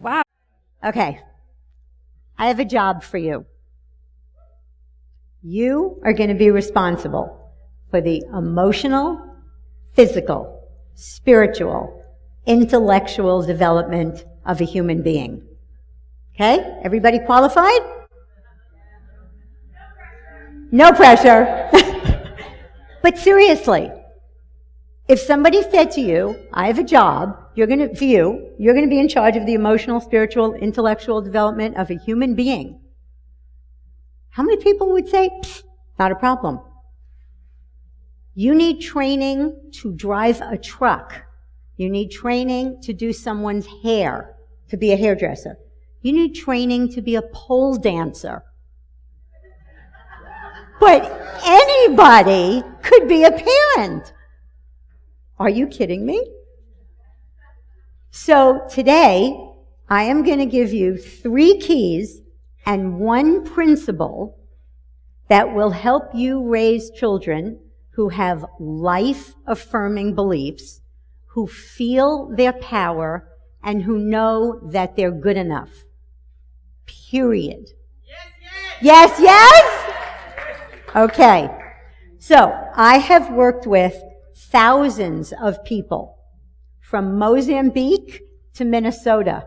Wow. Okay. I have a job for you. You are going to be responsible for the emotional, physical, spiritual, intellectual development of a human being. Okay? Everybody qualified? No pressure. But seriously, if somebody said to you, I have a job, you're going to be in charge of the emotional, spiritual, intellectual development of a human being. How many people would say, not a problem? You need training to drive a truck. You need training to do someone's hair, to be a hairdresser. You need training to be a pole dancer. But anybody could be a parent. Are you kidding me? So today, I am going to give you 3 keys and 1 principle that will help you raise children who have life-affirming beliefs, who feel their power, and who know that they're good enough. Period. Yes, yes? Okay. So, I have worked with thousands of people from Mozambique to Minnesota,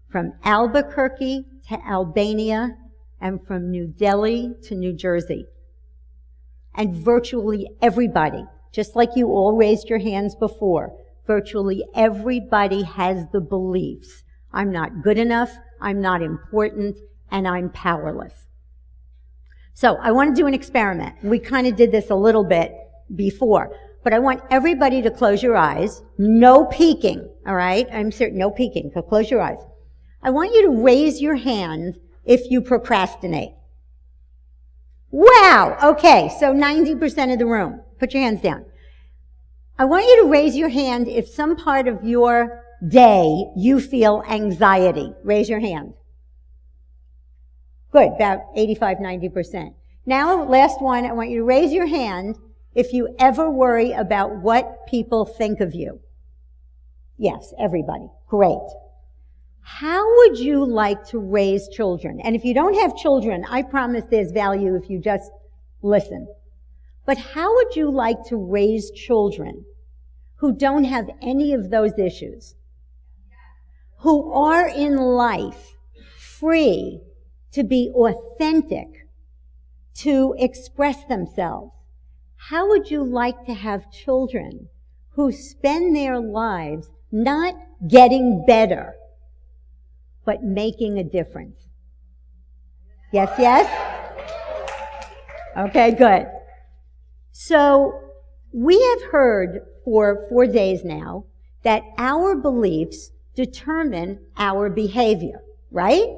from Albuquerque to Albania, and from New Delhi to New Jersey. And virtually everybody, just like you all raised your hands before, virtually everybody has the beliefs. I'm not good enough, I'm not important, and I'm powerless. So I want to do an experiment. We kind of did this a little bit before, but I want everybody to close your eyes. No peeking, all right? I'm certain, no peeking, so close your eyes. I want you to raise your hand if you procrastinate. Wow, okay, so 90% of the room. Put your hands down. I want you to raise your hand if some part of your day you feel anxiety. Raise your hand. Good, about 85, 90%. Now, last one, I want you to raise your hand if you ever worry about what people think of you. Yes, everybody. Great. How would you like to raise children? And if you don't have children, I promise there's value if you just listen. But how would you like to raise children who don't have any of those issues? Who are in life free to be authentic, to express themselves? How would you like to have children who spend their lives not getting better, but making a difference? Yes, yes? Okay, good. So, we have heard for 4 days now that our beliefs determine our behavior, right?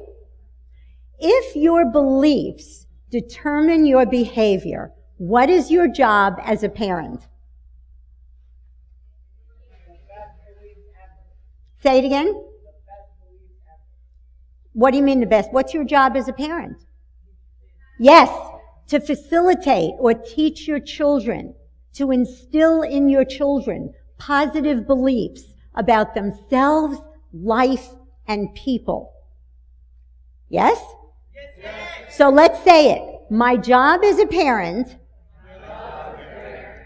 If your beliefs determine your behavior, what is your job as a parent? Say it again. What do you mean the best? What's your job as a parent? Yes, to facilitate or teach your children, to instill in your children positive beliefs about themselves, life, and people. Yes? Yes. So let's say it. My job as a parent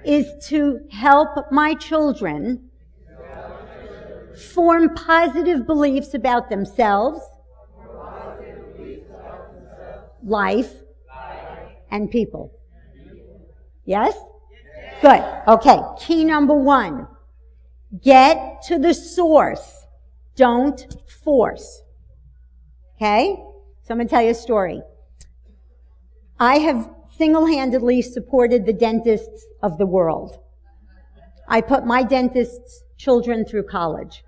is to help my children form positive beliefs about themselves, life, and people. Yes? Good. Okay. Key number 1. Get to the source. Don't force. Okay? So I'm going to tell you a story. I have single-handedly supported the dentists of the world. I put my dentist's children through college.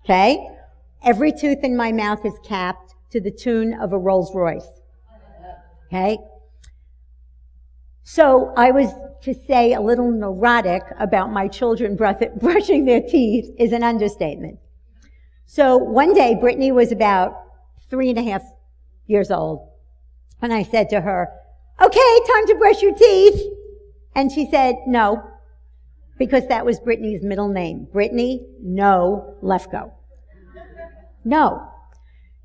Okay? Every tooth in my mouth is capped to the tune of a Rolls Royce. Okay? So I was, to say a little neurotic about my children brushing their teeth is an understatement. So one day, Brittany was about 3.5 years old, and I said to her, okay, time to brush your teeth. And she said, no, because that was Brittany's middle name. Brittany, no, Lefkoe. No.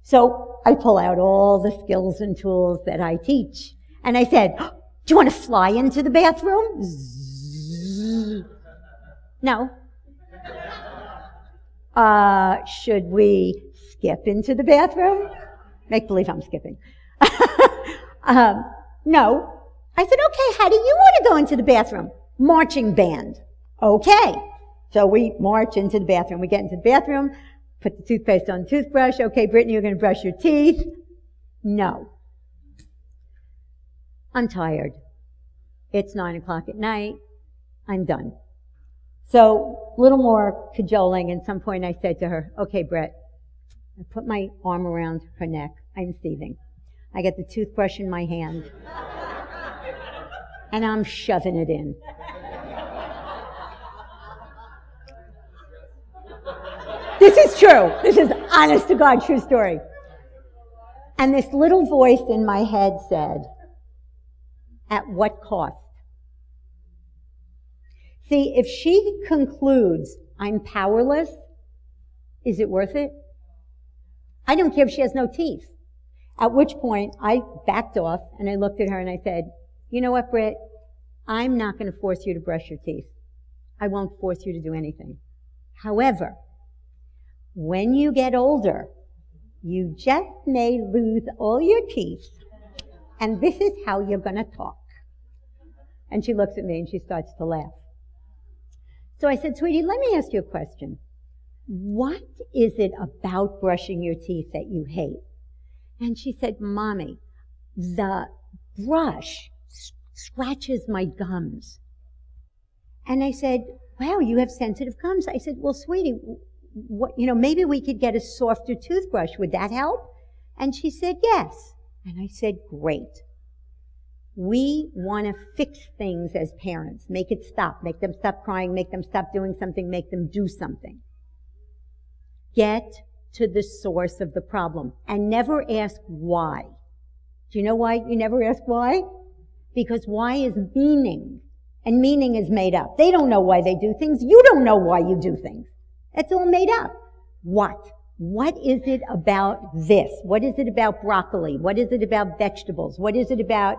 So I pull out all the skills and tools that I teach. And I said, do you want to fly into the bathroom? Zzz. No. Should we skip into the bathroom? Make believe I'm skipping. No. I said, okay, how do you want to go into the bathroom? Marching band. Okay. So we march into the bathroom. We get into the bathroom, put the toothpaste on the toothbrush. Okay, Brittany, you're going to brush your teeth. No. I'm tired. It's 9 o'clock at night. I'm done. So, a little more cajoling, and at some point I said to her, okay, Brett, I put my arm around her neck. I'm seething. I get the toothbrush in my hand, and I'm shoving it in. This is true. This is honest to God, true story. And this little voice in my head said, at what cost? See, if she concludes I'm powerless, is it worth it? I don't care if she has no teeth. At which point, I backed off and I looked at her and I said, you know what, Britt? I'm not going to force you to brush your teeth. I won't force you to do anything. However, when you get older, you just may lose all your teeth, and this is how you're going to talk. And she looks at me and she starts to laugh. So I said, sweetie, let me ask you a question. What is it about brushing your teeth that you hate? And she said, Mommy, the brush scratches my gums. And I said, wow, you have sensitive gums. I said, well, sweetie, maybe we could get a softer toothbrush. Would that help? And she said, yes. And I said, great. We want to fix things as parents. Make it stop. Make them stop crying. Make them stop doing something. Make them do something. Get to the source of the problem and never ask why. Do you know why you never ask why? Because why is meaning, and meaning is made up. They don't know why they do things. You don't know why you do things. It's all made up. What? What is it about this? What is it about broccoli? What is it about vegetables? What is it about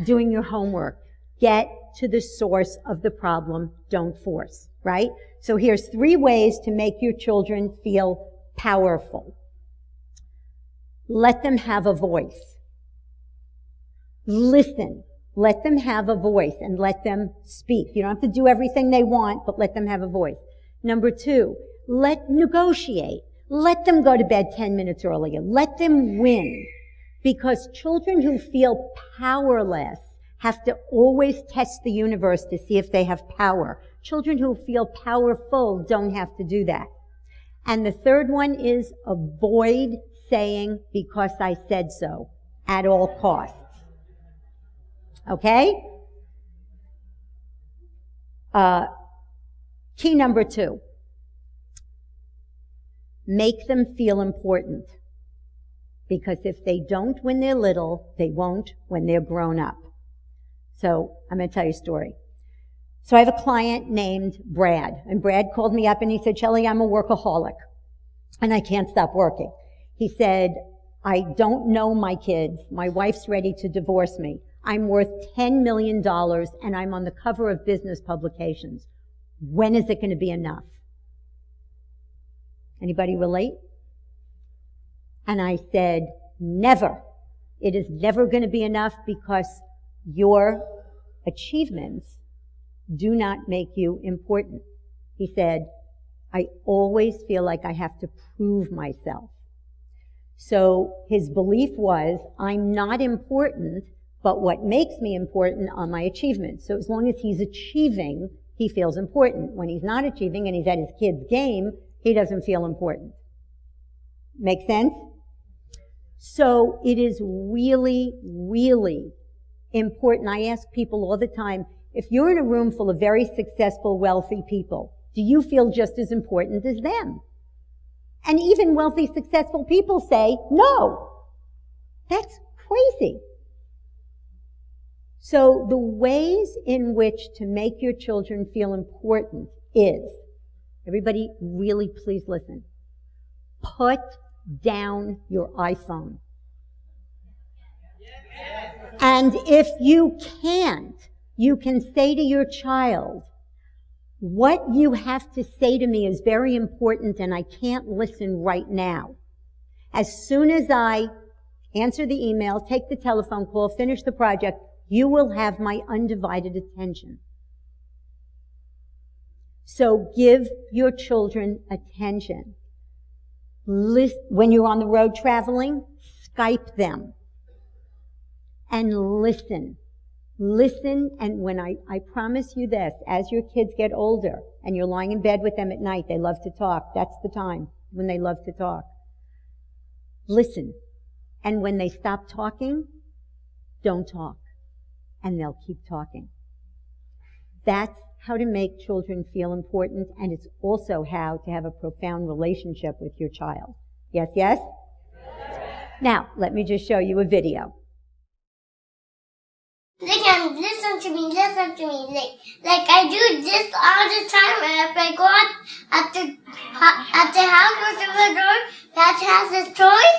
doing your homework? Get to the source of the problem. Don't force, right? So here's 3 ways to make your children feel powerful. Let them have a voice. Listen. Let them have a voice and let them speak. You don't have to do everything they want, but let them have a voice. Number 2, negotiate. Let them go to bed 10 minutes earlier. Let them win. Because children who feel powerless have to always test the universe to see if they have power. Children who feel powerful don't have to do that. And the 3rd one is avoid saying, because I said so, at all costs. Okay? Key number 2. Make them feel important. Because if they don't when they're little, they won't when they're grown up. So, I'm going to tell you a story. So I have a client named Brad, and Brad called me up and he said, Shelly, I'm a workaholic, and I can't stop working. He said, I don't know my kids. My wife's ready to divorce me. I'm worth $10 million, and I'm on the cover of business publications. When is it going to be enough? Anybody relate? And I said, never. It is never going to be enough because your achievements do not make you important. He said, I always feel like I have to prove myself. So his belief was, I'm not important, but what makes me important are my achievements. So as long as he's achieving, he feels important. When he's not achieving and he's at his kid's game, he doesn't feel important. Make sense? So it is really, really important. I ask people all the time, if you're in a room full of very successful, wealthy people, do you feel just as important as them? And even wealthy, successful people say, no. That's crazy. So the ways in which to make your children feel important is, everybody really please listen, put down your iPhone. And if you can't, you can say to your child, what you have to say to me is very important and I can't listen right now. As soon as I answer the email, take the telephone call, finish the project, you will have my undivided attention. So give your children attention. When you're on the road traveling, Skype them. And listen. Listen, and when I promise you this, as your kids get older and you're lying in bed with them at night, they love to talk. That's the time when they love to talk. Listen. And when they stop talking, don't talk. And they'll keep talking. That's how to make children feel important, and it's also how to have a profound relationship with your child. Yes, yes? Now, let me just show you a video. Listen to me. Like I do this all the time. And if I go out at the house or to the door, Matthew has his toys,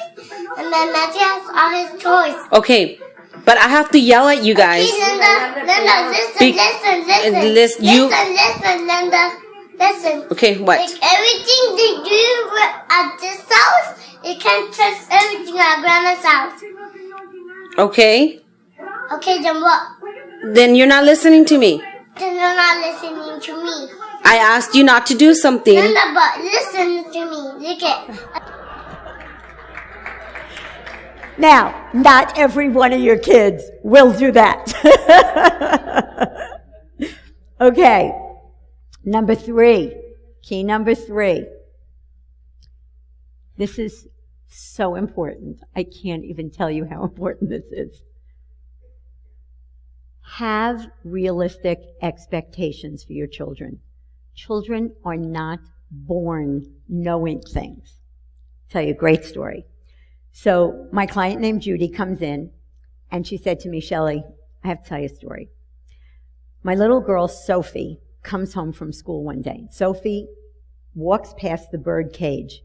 and then Matthew has all his toys. Okay, but I have to yell at you guys. Okay, Linda, listen, Linda, listen. Okay, what? Like everything they do at this house, you can't trust everything at Grandma's house. Okay. Okay, then what? Then you're not listening to me. Then you're not listening to me. I asked you not to do something. Linda, but listen to me. Look it. Now, not every one of your kids will do that. Okay. Number 3. Key number 3. This is so important. I can't even tell you how important this is. Have realistic expectations for your children. Children are not born knowing things. I'll tell you a great story. So my client named Judy comes in, and she said to me, Shelly, I have to tell you a story. My little girl, Sophie, comes home from school one day. Sophie walks past the bird cage,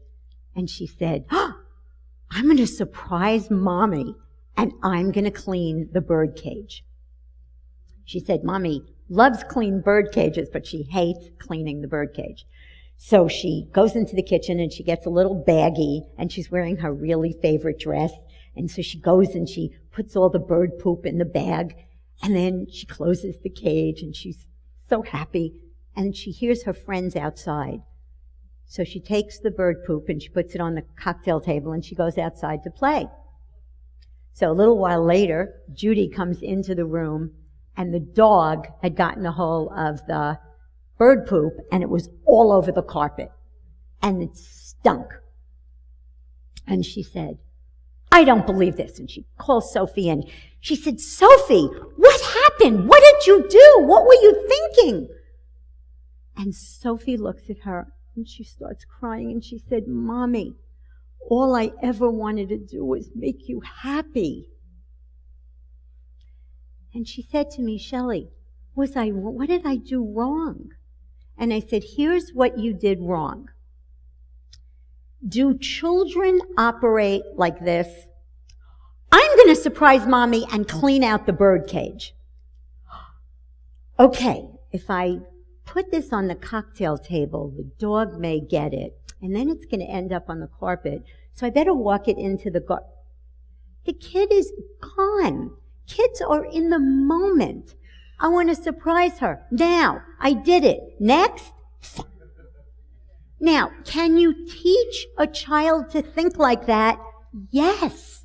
and she said, I'm going to surprise Mommy, and I'm going to clean the bird cage. She said, Mommy loves clean bird cages, but she hates cleaning the bird cage. So she goes into the kitchen and she gets a little baggie, and she's wearing her really favorite dress. And so she goes and she puts all the bird poop in the bag, and then she closes the cage and she's so happy. And she hears her friends outside. So she takes the bird poop and she puts it on the cocktail table and she goes outside to play. So a little while later, Judy comes into the room, and the dog had gotten a hold of the bird poop, and it was all over the carpet, and it stunk. And she said, I don't believe this. And she calls Sophie in. She said, Sophie, what happened? What did you do? What were you thinking? And Sophie looks at her and she starts crying, and she said, Mommy, all I ever wanted to do was make you happy. And she said to me, Shelly, what did I do wrong? And I said, here's what you did wrong. Do children operate like this? I'm going to surprise Mommy and clean out the bird cage. Okay, if I put this on the cocktail table, the dog may get it, and then it's going to end up on the carpet, so I better walk it into the garden. The kid is gone. Kids are in the moment. I want to surprise her. Now, I did it. Next. Now, can you teach a child to think like that? Yes.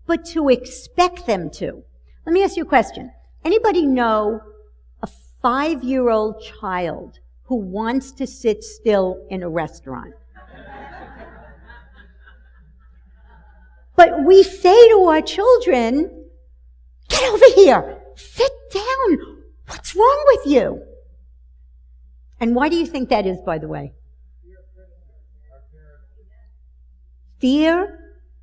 But to expect them to. Let me ask you a question. Anybody know a 5-year-old child who wants to sit still in a restaurant? But we say to our children, get over here. Sit down. What's wrong with you? And why do you think that is, by the way? Fear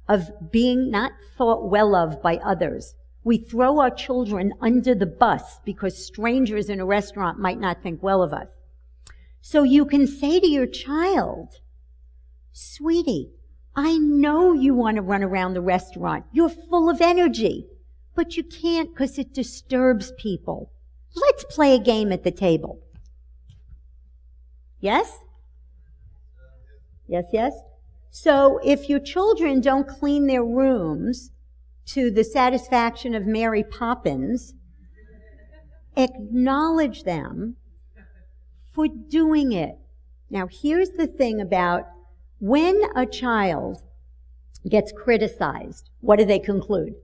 of being not thought well of by others. We throw our children under the bus because strangers in a restaurant might not think well of us. So you can say to your child, sweetie, I know you want to run around the restaurant. You're full of energy, but you can't because it disturbs people. Let's play a game at the table. Yes? Yes, yes? So if your children don't clean their rooms to the satisfaction of Mary Poppins, acknowledge them for doing it. Now, here's the thing about when a child gets criticized, what do they conclude?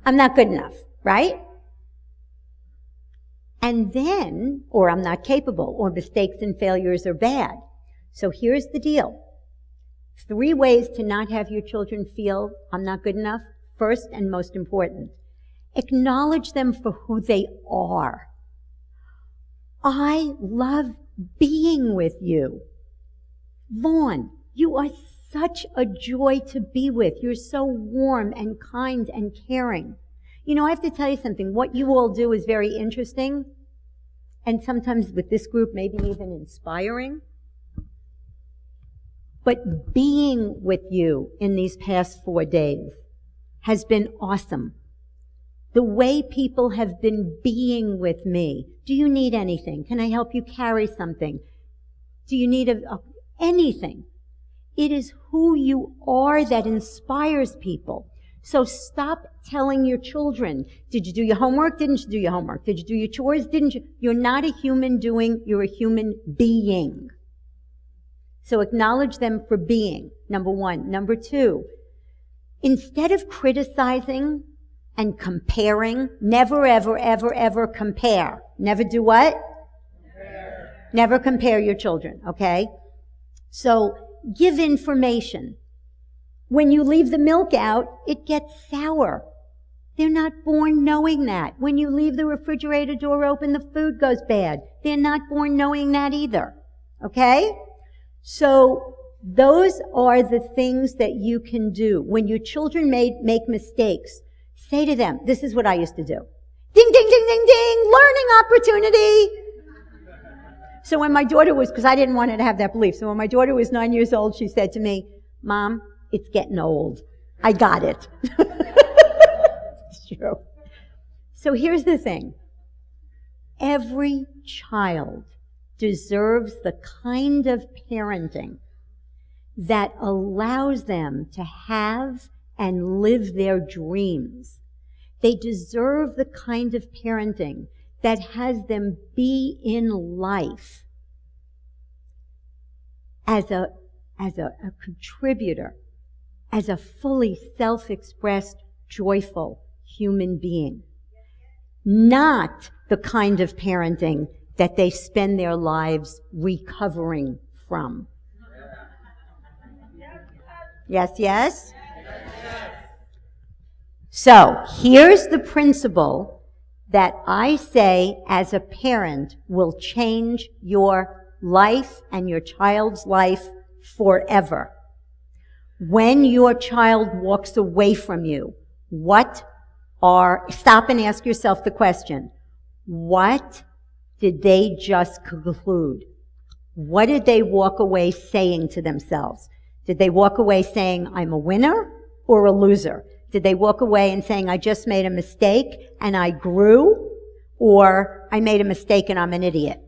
I'm not good enough, right? And then, or I'm not capable, or mistakes and failures are bad. So here's the deal. 3 ways to not have your children feel I'm not good enough. First and most important, acknowledge them for who they are. I love being with you. Vaughn, you are such a joy to be with. You're so warm and kind and caring. You know, I have to tell you something. What you all do is very interesting, and sometimes with this group, maybe even inspiring. But being with you in these past 4 days has been awesome. The way people have been being with me. Do you need anything? Can I help you carry something? Do you need anything? It is who you are that inspires people. So stop telling your children, did you do your homework? Didn't you do your homework? Did you do your chores? Didn't you? You're not a human doing, you're a human being. So acknowledge them for being, number 1. Number 2, instead of criticizing and comparing, never, ever, ever, ever compare. Never do what? Compare. Never compare your children, okay? So give information. When you leave the milk out, it gets sour. They're not born knowing that. When you leave the refrigerator door open, the food goes bad. They're not born knowing that either, okay? So those are the things that you can do. When your children make mistakes, say to them, this is what I used to do. Ding, ding, ding, ding, ding, learning opportunity. So when my daughter was, because I didn't want her to have that belief, so when my daughter was 9 years old, she said to me, Mom, it's getting old. I got it. It's true. So here's the thing. Every child deserves the kind of parenting that allows them to have and live their dreams. They deserve the kind of parenting that has them be in life as a contributor, as a fully self-expressed, joyful human being. Not the kind of parenting that they spend their lives recovering from. Yes, yes? So, here's the principle that I say as a parent will change your life and your child's life forever. When your child walks away from you, stop and ask yourself the question, what did they just conclude? What did they walk away saying to themselves? Did they walk away saying, I'm a winner or a loser? Did they walk away and saying, I just made a mistake and I grew? Or I made a mistake and I'm an idiot?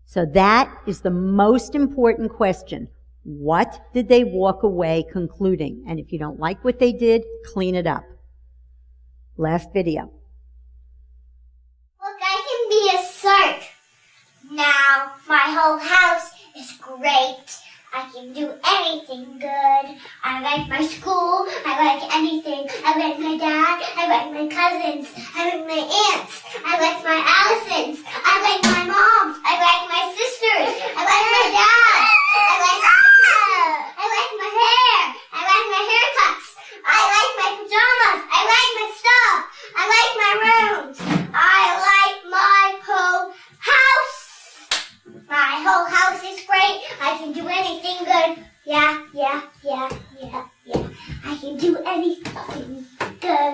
So that is the most important question. What did they walk away concluding? And if you don't like what they did, clean it up. Last video. Look, I can be a shark. Now, my whole house is great. I can do anything good. I like my school. I like anything. I like my dad. I like my cousins. I like my aunts. I like my Allisons. I like my moms. I like my sisters. I like my dad. I like my hair. I like my haircuts. I like my pajamas. I like my stuff. I like my rooms. I like my whole house. My whole house is great. I can do anything good. Yeah. I can do anything good.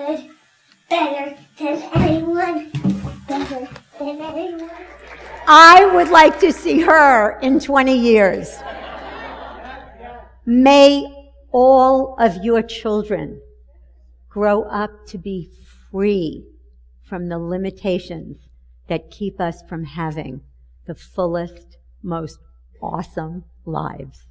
I would like to see her in 20 years. May all of your children grow up to be free from the limitations that keep us from having the fullest, most awesome lives.